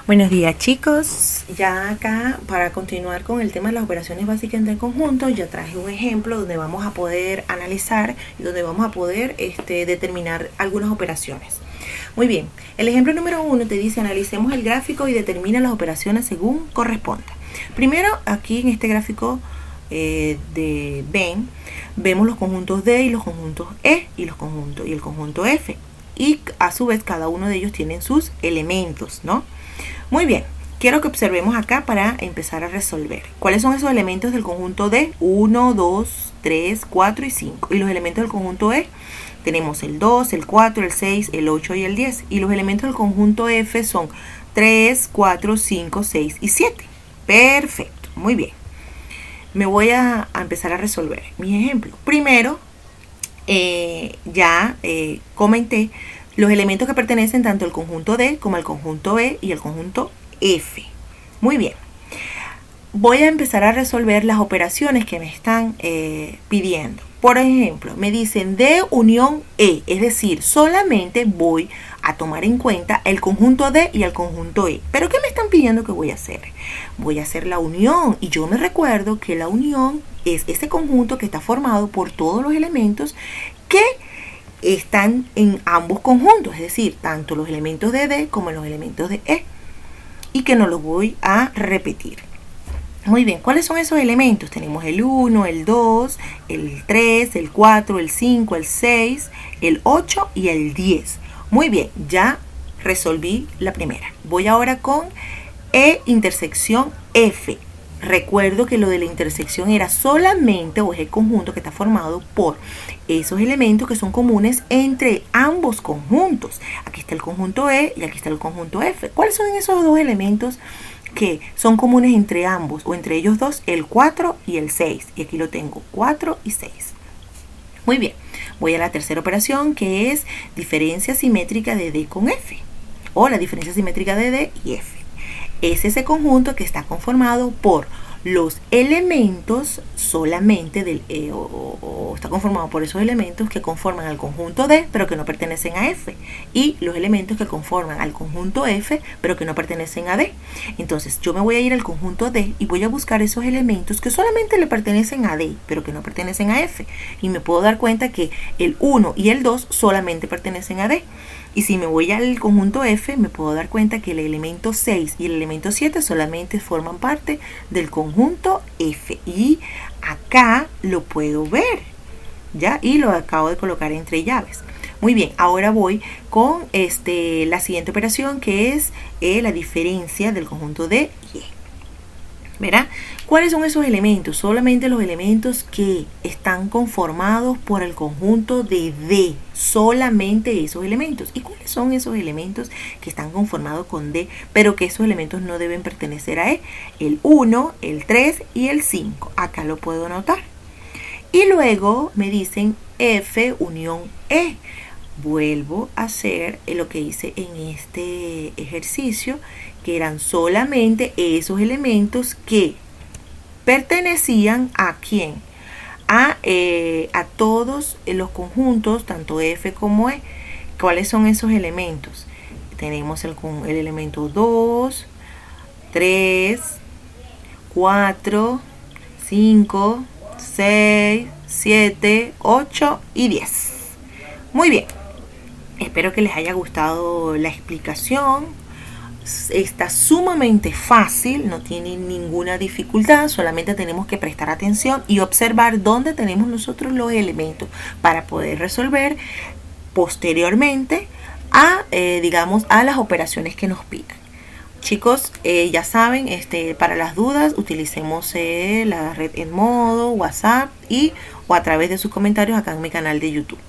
Buenos días, chicos. Ya acá para continuar con el tema de las operaciones básicas entre conjuntos, ya traje un ejemplo donde vamos a poder analizar y donde vamos a poder determinar algunas operaciones. Muy bien, el ejemplo número 1 te dice analicemos el gráfico y determina las operaciones según corresponda. Primero, aquí en este gráfico de Venn, vemos los conjuntos D y los conjuntos E y el conjunto F. Y a su vez cada uno de ellos tienen sus elementos, ¿no? Muy bien, quiero que observemos acá para empezar a resolver. ¿Cuáles son esos elementos del conjunto D? 1, 2, 3, 4 y 5. Y los elementos del conjunto E, tenemos el 2, el 4, el 6, el 8 y el 10. Y los elementos del conjunto F son 3, 4, 5, 6 y 7. Perfecto, muy bien. Me voy a empezar a resolver mi ejemplo. Primero, comenté los elementos que pertenecen tanto al conjunto D como al conjunto E y al conjunto F. Muy bien. Voy a empezar a resolver las operaciones que me están pidiendo. Por ejemplo, me dicen D unión E, es decir, solamente voy a tomar en cuenta el conjunto D y el conjunto E. ¿Pero qué me están pidiendo que voy a hacer? Voy a hacer la unión y yo me recuerdo que la unión es ese conjunto que está formado por todos los elementos que están en ambos conjuntos, es decir, tanto los elementos de D como los elementos de E, y que no los voy a repetir. Muy bien, ¿cuáles son esos elementos? Tenemos el 1, el 2, el 3, el 4, el 5, el 6, el 8 y el 10. Muy bien, ya resolví la primera. Voy ahora con E intersección F. Recuerdo que lo de la intersección era solamente, o es el conjunto que está formado por esos elementos que son comunes entre ambos conjuntos. Aquí está el conjunto E y aquí está el conjunto F. ¿Cuáles son esos dos elementos que son comunes entre ambos o entre ellos dos? El 4 y el 6. Y aquí lo tengo, 4 y 6. Muy bien, voy a la tercera operación, que es diferencia simétrica de D con F, o la diferencia simétrica de D y F. Es ese conjunto que está conformado por los elementos solamente del o está conformado por esos elementos que conforman al conjunto D pero que no pertenecen a F, y los elementos que conforman al conjunto F pero que no pertenecen a D. Entonces yo me voy a ir al conjunto D y voy a buscar esos elementos que solamente le pertenecen a D pero que no pertenecen a F, y me puedo dar cuenta que el 1 y el 2 solamente pertenecen a D. Y si me voy al conjunto F, me puedo dar cuenta que el elemento 6 y el elemento 7 solamente forman parte del conjunto F. Y acá lo puedo ver, ¿ya? Y lo acabo de colocar entre llaves. Muy bien, ahora voy con la siguiente operación, que es la diferencia del conjunto D y E. ¿Verá? ¿Cuáles son esos elementos? Solamente los elementos que están conformados por el conjunto de D. Solamente esos elementos. ¿Y cuáles son esos elementos que están conformados con D, pero que esos elementos no deben pertenecer a E? El 1, el 3 y el 5. Acá lo puedo anotar. Y luego me dicen F unión E. Vuelvo a hacer lo que hice en este ejercicio, que eran solamente esos elementos que pertenecían a ¿quién? A todos los conjuntos, tanto F como E. ¿Cuáles son esos elementos? Tenemos el elemento 2, 3, 4, 5, 6, 7, 8 y 10. Muy bien. Espero que les haya gustado la explicación. Está sumamente fácil, no tiene ninguna dificultad, solamente tenemos que prestar atención y observar dónde tenemos nosotros los elementos para poder resolver posteriormente a las operaciones que nos pidan. Chicos, ya saben, para las dudas utilicemos la red en modo, WhatsApp o a través de sus comentarios acá en mi canal de YouTube.